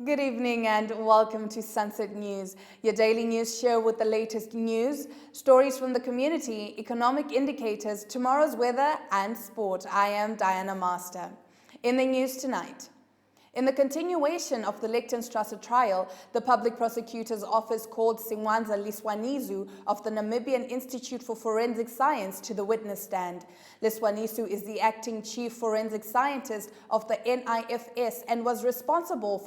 Good evening and welcome to Sunset News, your daily news show with the latest news, stories from the community, economic indicators, tomorrow's weather and sport. I am Diana Master. In the news tonight, in the continuation of the Lichtenstrasse trial, the Public Prosecutor's Office called Singwanza Liswanizu of the Namibian Institute for Forensic Science to the witness stand. Liswanizu is the acting chief forensic scientist of the NIFS and was responsible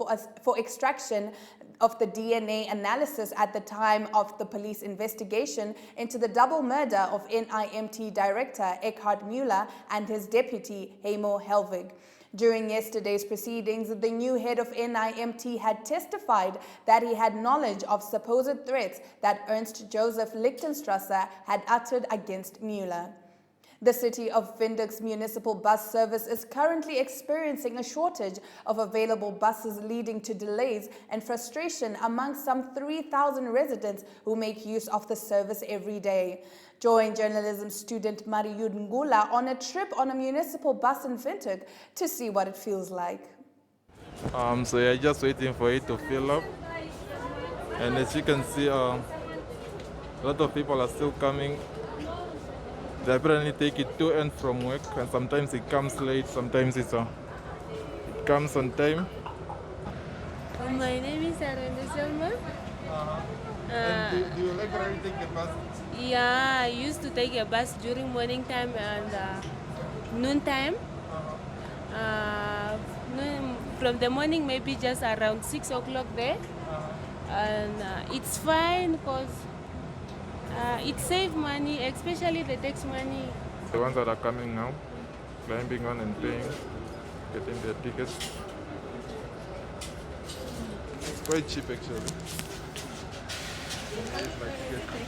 for extraction of the DNA analysis at the time of the police investigation into the double murder of NIMT director Eckhard Müller and his deputy Heimo Helvig. During yesterday's proceedings, the new head of NIMT had testified that he had knowledge of supposed threats that Ernst Joseph Lichtenstrasse had uttered against Müller. The city of Windhoek's municipal bus service is currently experiencing a shortage of available buses, leading to delays and frustration among some 3,000 residents who make use of the service every day. Join journalism student Mariud Ngula on a trip on a municipal bus in Windhoek to see what it feels like. So you're just waiting for it to fill up. And as you can see, a lot of people are still coming. They apparently take it to and from work, and sometimes it comes late, sometimes it comes on time. My name is Aranda Selma. And do you regularly take the bus? Yeah, I used to take a bus during morning time and noon time. From the morning, maybe just around 6 o'clock there. And it's fine because it saves money, especially the tax money. The ones that are coming now, climbing on and paying, getting their tickets. It's quite cheap actually.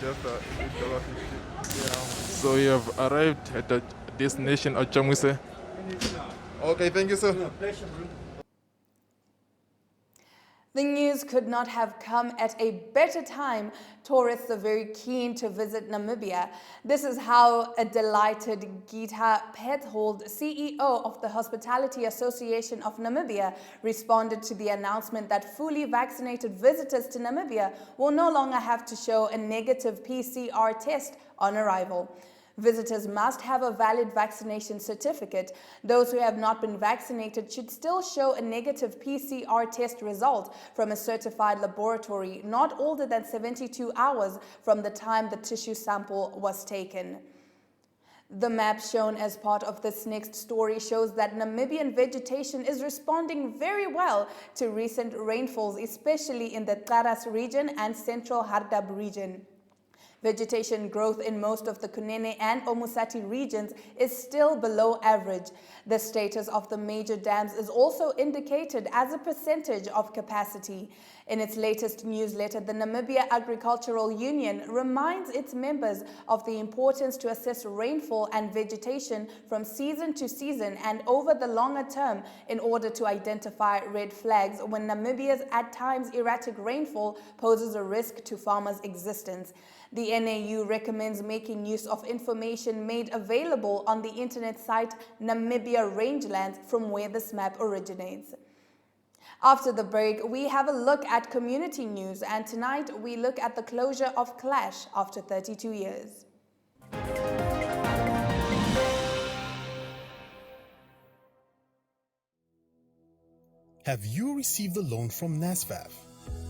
Just $8.50. So you have arrived at the destination of Chamwise. Okay, thank you, sir. The news could not have come at a better time. Tourists are very keen to visit Namibia. This is how a delighted Gita Pethold, CEO of the Hospitality Association of Namibia, responded to the announcement that fully vaccinated visitors to Namibia will no longer have to show a negative PCR test on arrival. Visitors must have a valid vaccination certificate. Those who have not been vaccinated should still show a negative PCR test result from a certified laboratory not older than 72 hours from the time the tissue sample was taken. The map shown as part of this next story shows that Namibian vegetation is responding very well to recent rainfalls, especially in the Karas region and central Hardab region. Vegetation growth in most of the Kunene and Omusati regions is still below average. The status of the major dams is also indicated as a percentage of capacity. In its latest newsletter, the Namibia Agricultural Union reminds its members of the importance to assess rainfall and vegetation from season to season and over the longer term in order to identify red flags when Namibia's at times erratic rainfall poses a risk to farmers' existence. The NAU recommends making use of information made available on the internet site Namibia Rangelands, from where this map originates. After the break, we have a look at community news, and tonight we look at the closure of Clash after 32 years. Have you received a loan from NSFAF?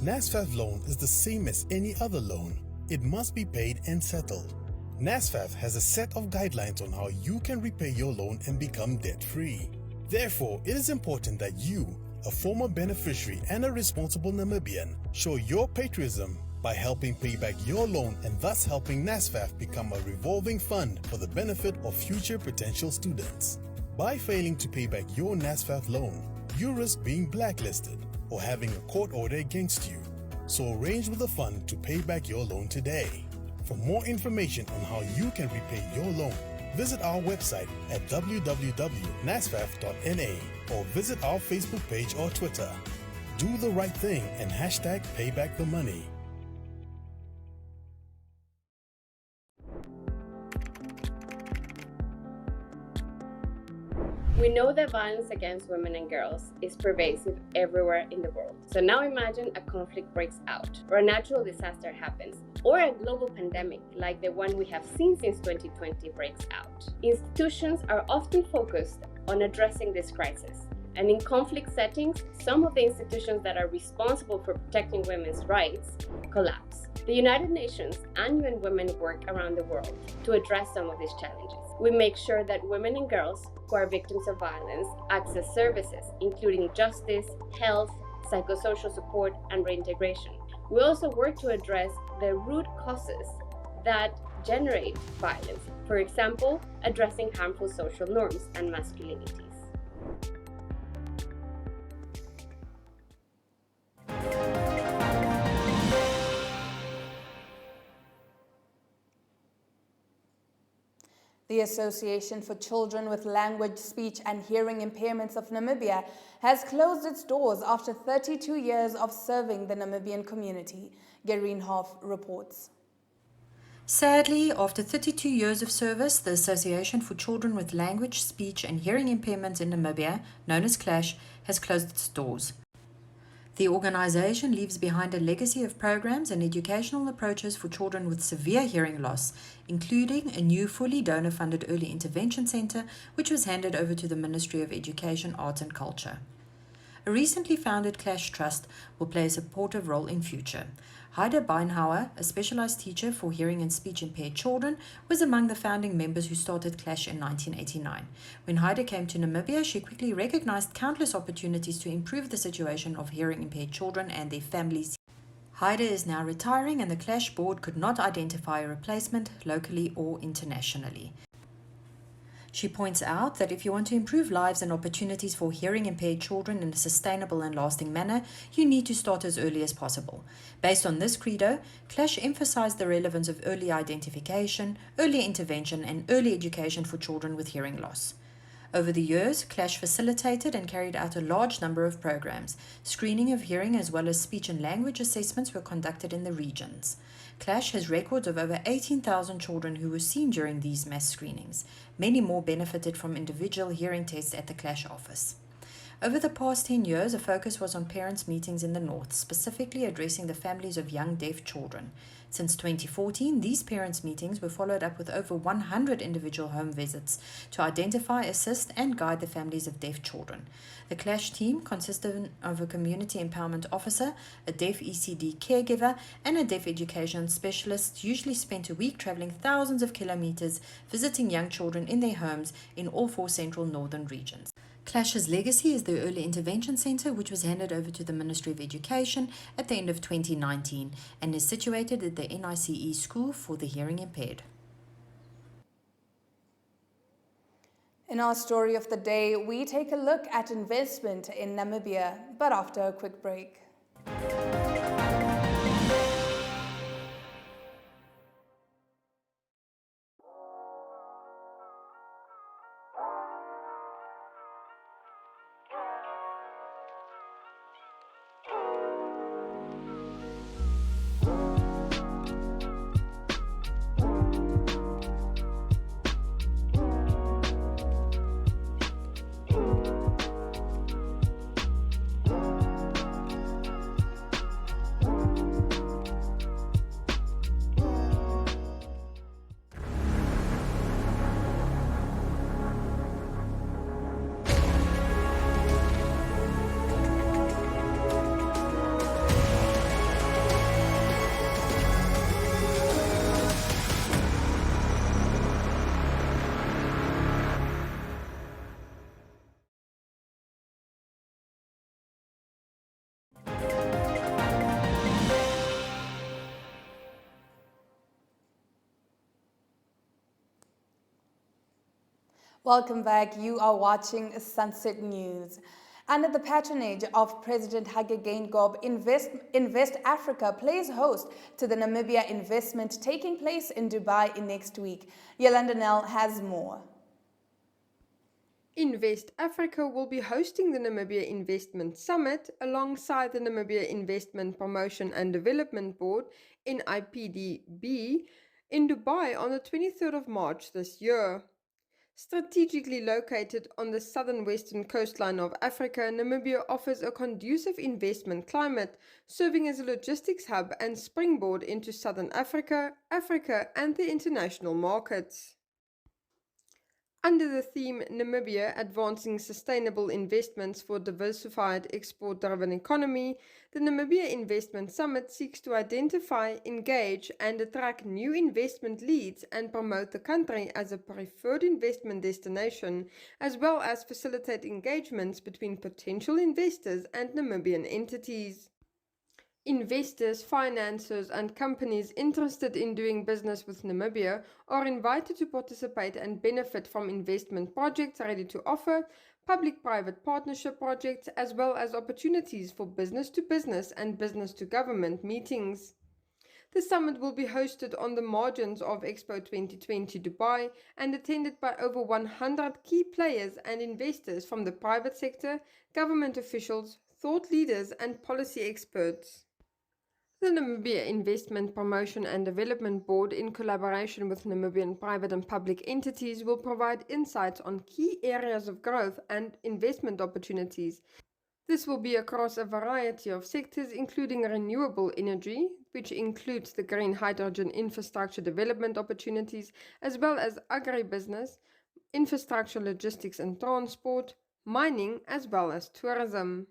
NSFAF loan is the same as any other loan. It must be paid and settled. NSFAF has a set of guidelines on how you can repay your loan and become debt-free. Therefore, it is important that you, a former beneficiary and a responsible Namibian, show your patriotism by helping pay back your loan and thus helping NSFAF become a revolving fund for the benefit of future potential students. By failing to pay back your NSFAF loan, you risk being blacklisted or having a court order against you. So arrange with the fund to pay back your loan today. For more information on how you can repay your loan, visit our website at www.nasfaf.na or visit our Facebook page or Twitter. Do the right thing and hashtag #paybackthemoney. We know that violence against women and girls is pervasive everywhere in the world. So now imagine a conflict breaks out, or a natural disaster happens, or a global pandemic like the one we have seen since 2020 breaks out. Institutions are often focused on addressing this crisis. And in conflict settings, some of the institutions that are responsible for protecting women's rights collapse. The United Nations and UN Women work around the world to address some of these challenges. We make sure that women and girls who are victims of violence access services, including justice, health, psychosocial support, and reintegration. We also work to address the root causes that generate violence, for example, addressing harmful social norms and masculinities. The Association for Children with Language, Speech and Hearing Impairments of Namibia has closed its doors after 32 years of serving the Namibian community. Gereen Hoff reports. Sadly, after 32 years of service, the Association for Children with Language, Speech and Hearing Impairments in Namibia, known as CLASH, has closed its doors. The organization leaves behind a legacy of programs and educational approaches for children with severe hearing loss, including a new fully donor-funded early intervention center, which was handed over to the Ministry of Education, Arts and Culture. A recently founded CLASH Trust will play a supportive role in future. Heide Beinhauer, a specialized teacher for hearing and speech impaired children, was among the founding members who started CLASH in 1989. When Heide came to Namibia, she quickly recognized countless opportunities to improve the situation of hearing impaired children and their families. Heide is now retiring, and the CLASH board could not identify a replacement locally or internationally. She points out that if you want to improve lives and opportunities for hearing impaired children in a sustainable and lasting manner, you need to start as early as possible. Based on this credo, CLASH emphasized the relevance of early identification, early intervention, and early education for children with hearing loss. Over the years, CLASH facilitated and carried out a large number of programs. Screening of hearing as well as speech and language assessments were conducted in the regions. CLASH has records of over 18,000 children who were seen during these mass screenings. Many more benefited from individual hearing tests at the CLASH office. Over the past 10 years, a focus was on parents' meetings in the North, specifically addressing the families of young deaf children. Since 2014, these parents' meetings were followed up with over 100 individual home visits to identify, assist, and guide the families of deaf children. The CLASH team consisted of a community empowerment officer, a deaf ECD caregiver, and a deaf education specialist, usually spent a week traveling thousands of kilometers visiting young children in their homes in all 4 central northern regions. CLASH's legacy is the Early Intervention Center, which was handed over to the Ministry of Education at the end of 2019 and is situated at the NICE School for the Hearing Impaired. In our story of the day, we take a look at investment in Namibia, but after a quick break. Welcome back. You are watching Sunset News. Under the patronage of President Hage Geingob, Invest Africa plays host to the Namibia Investment taking place in Dubai next week. Yolanda Nell has more. Invest Africa will be hosting the Namibia Investment Summit alongside the Namibia Investment Promotion and Development Board, NIPDB, in Dubai on the 23rd of March this year. Strategically located on the southern western coastline of Africa, Namibia offers a conducive investment climate, serving as a logistics hub and springboard into southern Africa, and the international markets. Under the theme Namibia Advancing Sustainable Investments for Diversified Export-Driven Economy, the Namibia Investment Summit seeks to identify, engage, and attract new investment leads and promote the country as a preferred investment destination, as well as facilitate engagements between potential investors and Namibian entities. Investors, financiers, and companies interested in doing business with Namibia are invited to participate and benefit from investment projects ready to offer, public-private partnership projects, as well as opportunities for business-to-business and business-to-government meetings. The summit will be hosted on the margins of Expo 2020 Dubai and attended by over 100 key players and investors from the private sector, government officials, thought leaders, and policy experts. The Namibia Investment Promotion and Development Board, in collaboration with Namibian private and public entities, will provide insights on key areas of growth and investment opportunities. This will be across a variety of sectors, including renewable energy, which includes the green hydrogen infrastructure development opportunities, as well as agribusiness, infrastructure, logistics and transport, mining, as well as tourism.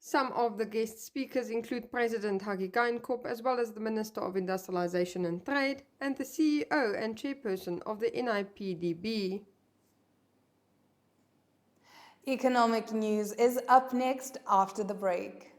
Some of the guest speakers include President Hage Geingob, as well as the Minister of Industrialization and Trade and the CEO and Chairperson of the NIPDB. Economic news is up next after the break.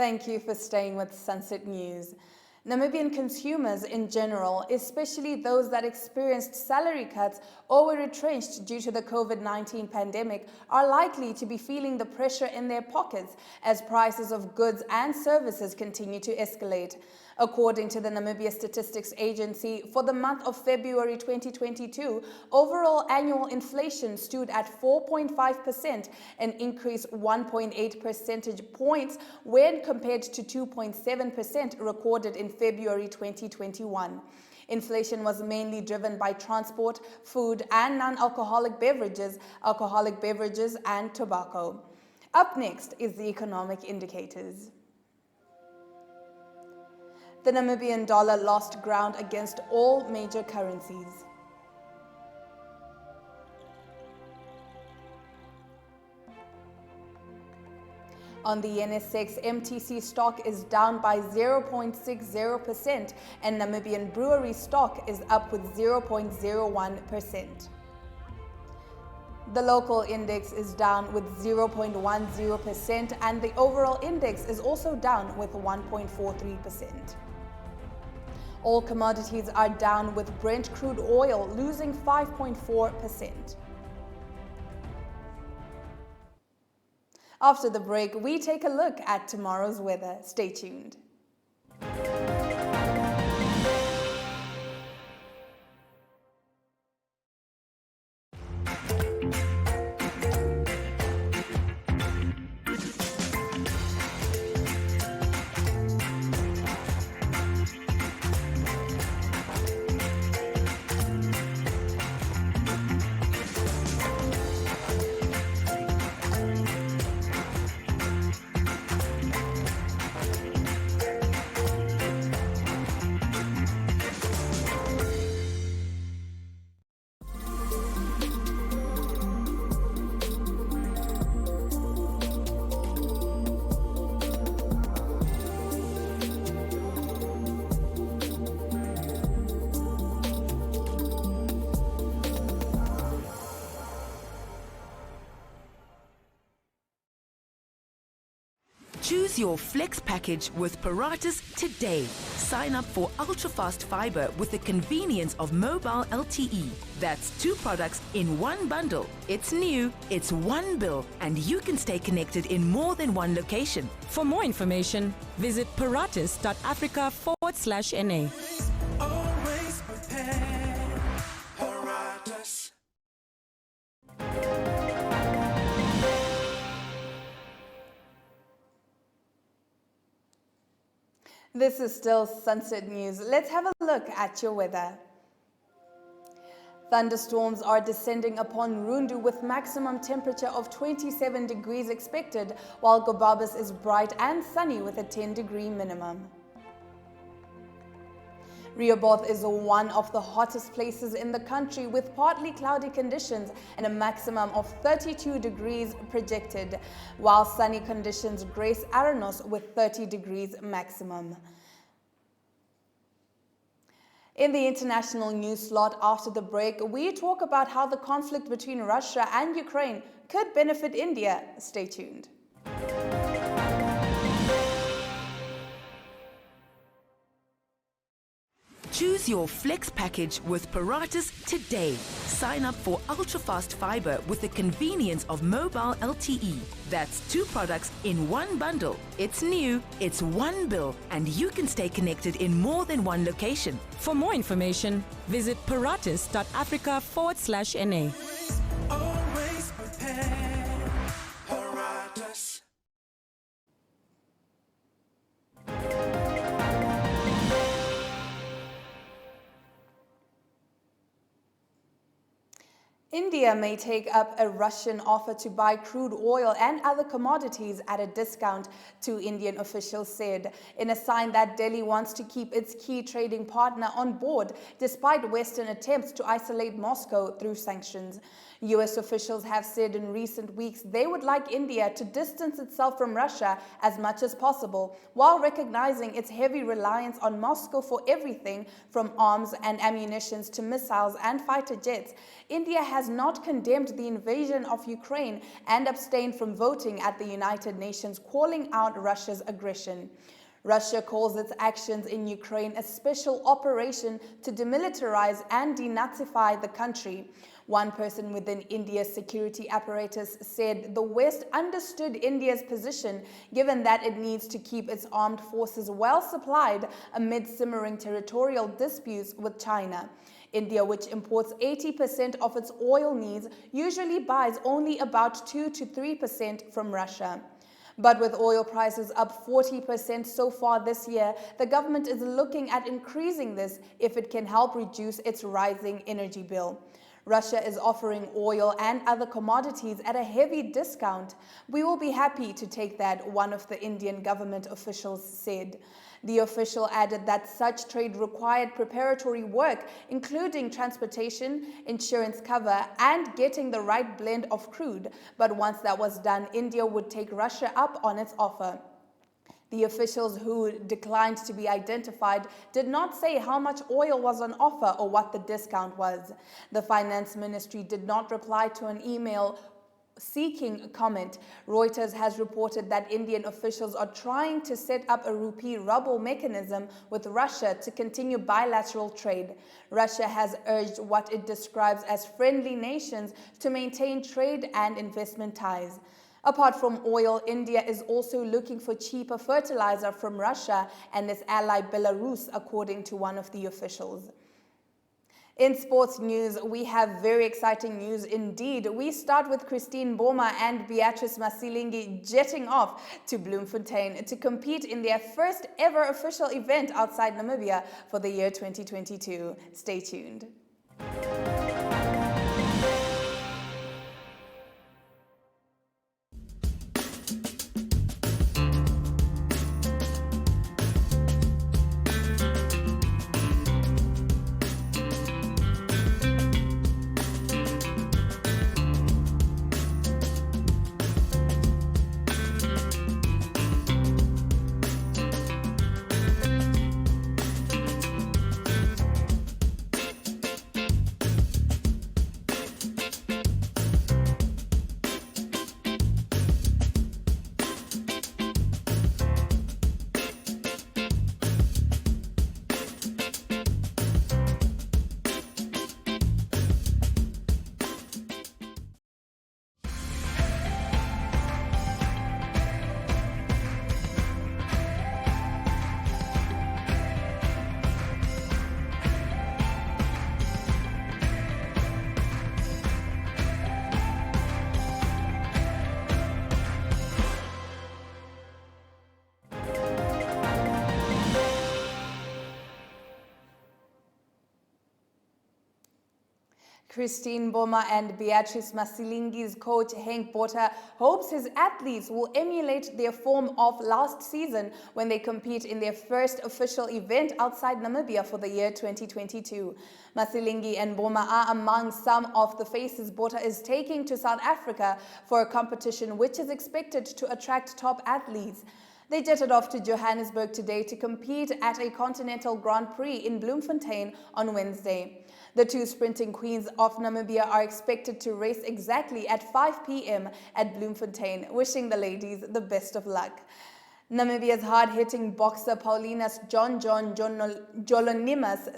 Thank you for staying with Sunset News. Namibian consumers in general, especially those that experienced salary cuts or were retrenched due to the COVID-19 pandemic, are likely to be feeling the pressure in their pockets as prices of goods and services continue to escalate. According to the Namibia Statistics Agency, for the month of February 2022, overall annual inflation stood at 4.5%, an increase 1.8 percentage points when compared to 2.7% recorded in February 2021. Inflation was mainly driven by transport, food and non-alcoholic beverages, alcoholic beverages and tobacco. Up next is the economic indicators. The Namibian dollar lost ground against all major currencies. On the NSX, MTC stock is down by 0.60% and Namibian brewery stock is up with 0.01%. The local index is down with 0.10% and the overall index is also down with 1.43%. All commodities are down with Brent crude oil losing 5.4%. After the break, we take a look at tomorrow's weather. Stay tuned. Choose your Flex package with Paratus today. Sign up for ultra-fast fiber with the convenience of mobile LTE. That's 2 products in one bundle. It's new, it's one bill, and you can stay connected in more than one location. For more information, visit paratus.africa/NA. Always prepared. Paratus. This is still Sunset News. Let's have a look at your weather. Thunderstorms are descending upon Rundu with maximum temperature of 27 degrees expected, while Gobabis is bright and sunny with a 10-degree minimum. Rehoboth is one of the hottest places in the country with partly cloudy conditions and a maximum of 32 degrees projected, while sunny conditions grace Aranos with 30 degrees maximum. In the international news slot after the break, we talk about how the conflict between Russia and Ukraine could benefit India. Stay tuned. Choose your Flex package with Paratus today. Sign up for ultra-fast fiber with the convenience of mobile LTE. That's 2 products in one bundle. It's new, it's one bill, and you can stay connected in more than one location. For more information, visit paratus.africa/NA. Always prepared. Paratus. India may take up a Russian offer to buy crude oil and other commodities at a discount, 2 Indian officials said, in a sign that Delhi wants to keep its key trading partner on board despite Western attempts to isolate Moscow through sanctions. US officials have said in recent weeks they would like India to distance itself from Russia as much as possible, while recognizing its heavy reliance on Moscow for everything from arms and ammunition to missiles and fighter jets. India has not condemned the invasion of Ukraine and abstained from voting at the United Nations, calling out Russia's aggression. Russia calls its actions in Ukraine a special operation to demilitarize and denazify the country. One person within India's security apparatus said the West understood India's position, given that it needs to keep its armed forces well supplied amid simmering territorial disputes with China. India, which imports 80% of its oil needs, usually buys only about 2 to 3% from Russia. But with oil prices up 40% so far this year, the government is looking at increasing this if it can help reduce its rising energy bill. Russia is offering oil and other commodities at a heavy discount. We will be happy to take that, one of the Indian government officials said. The official added that such trade required preparatory work, including transportation, insurance cover, and getting the right blend of crude. But once that was done, India would take Russia up on its offer. The officials, who declined to be identified, did not say how much oil was on offer or what the discount was. The Finance Ministry did not reply to an email seeking comment. Reuters has reported that Indian officials are trying to set up a rupee ruble mechanism with Russia to continue bilateral trade. Russia has urged what it describes as friendly nations to maintain trade and investment ties. Apart from oil, India is also looking for cheaper fertilizer from Russia and its ally Belarus, according to one of the officials. In sports news, we have very exciting news indeed. We start with Christine Boma and Beatrice Masilingi jetting off to Bloemfontein to compete in their first ever official event outside Namibia for the year 2022. Stay tuned. Christine Boma and Beatrice Masilingi's coach Henk Botha hopes his athletes will emulate their form of last season when they compete in their first official event outside Namibia for the year 2022. Masilingi and Boma are among some of the faces Botha is taking to South Africa for a competition which is expected to attract top athletes. They jetted off to Johannesburg today to compete at a Continental Grand Prix in Bloemfontein on Wednesday. The two sprinting queens of Namibia are expected to race exactly at 5 p.m. at Bloemfontein, wishing the ladies the best of luck. Namibia's hard-hitting boxer Paulinus Jolonimus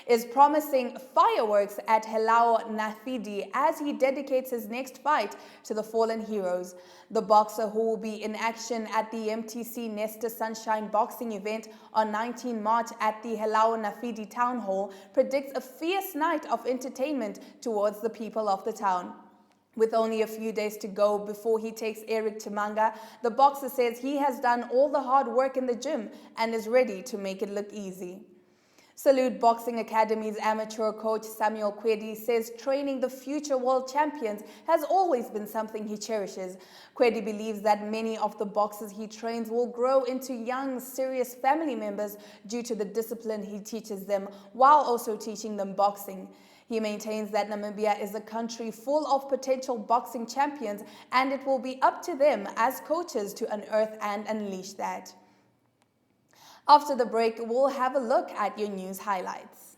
is promising fireworks at Helao Nafidi as he dedicates his next fight to the fallen heroes. The boxer, who will be in action at the MTC Nesta Sunshine boxing event on 19 March at the Helao Nafidi Town Hall, predicts a fierce night of entertainment towards the people of the town. With only a few days to go before he takes Eric Chimanga, the boxer says he has done all the hard work in the gym and is ready to make it look easy. Salute Boxing Academy's amateur coach Samuel Kwedi says training the future world champions has always been something he cherishes. Kwedi believes that many of the boxers he trains will grow into young, serious family members due to the discipline he teaches them, while also teaching them boxing. He maintains that Namibia is a country full of potential boxing champions, and it will be up to them as coaches to unearth and unleash that. After the break, we'll have a look at your news highlights.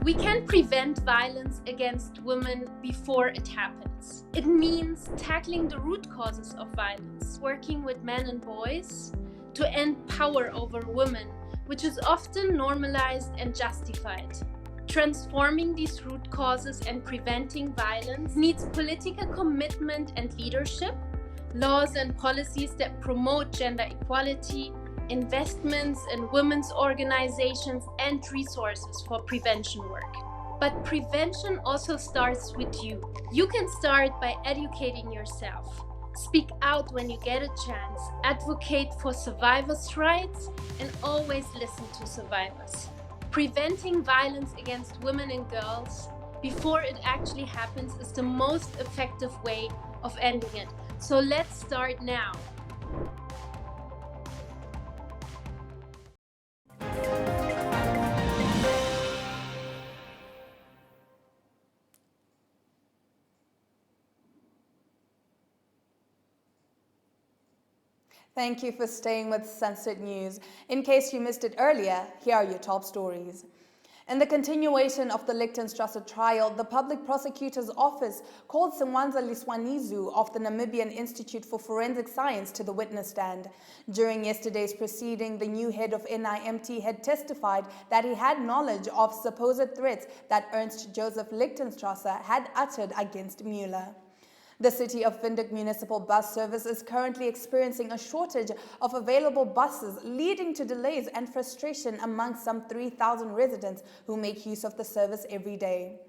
We can prevent violence against women before it happens. It means tackling the root causes of violence, working with men and boys to end power over women, which is often normalized and justified. Transforming these root causes and preventing violence needs political commitment and leadership, laws and policies that promote gender equality, investments in women's organizations, and resources for prevention work. But prevention also starts with you. You can start by educating yourself. Speak out when you get a chance. Advocate for survivors' rights and always listen to survivors. Preventing violence against women and girls before it actually happens is the most effective way of ending it. So let's start now. Thank you for staying with Sunset News. In case you missed it earlier, here are your top stories. In the continuation of the Lichtenstrasse trial, the Public Prosecutor's Office called Simwanza Liswanizu of the Namibian Institute for Forensic Science to the witness stand. During yesterday's proceeding, the new head of NIMT had testified that he had knowledge of supposed threats that Ernst Joseph Lichtenstrasse had uttered against Mueller. The City of Windhoek Municipal Bus Service is currently experiencing a shortage of available buses, leading to delays and frustration among some 3,000 residents who make use of the service every day.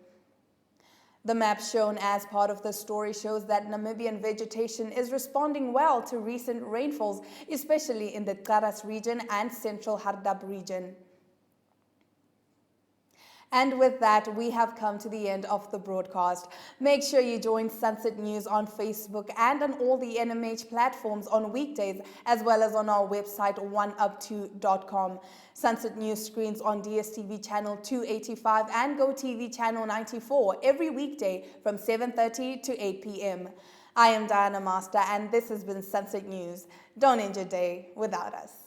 The map shown as part of the story shows that Namibian vegetation is responding well to recent rainfalls, especially in the Karas region and central Hardap region. And with that, we have come to the end of the broadcast. Make sure you join Sunset News on Facebook and on all the NMH platforms on weekdays, as well as on our website, oneup2.com. Sunset News screens on DSTV channel 285 and GoTV channel 94 every weekday from 7:30 to 8 p.m. I am Diana Master, and this has been Sunset News. Don't end your day without us.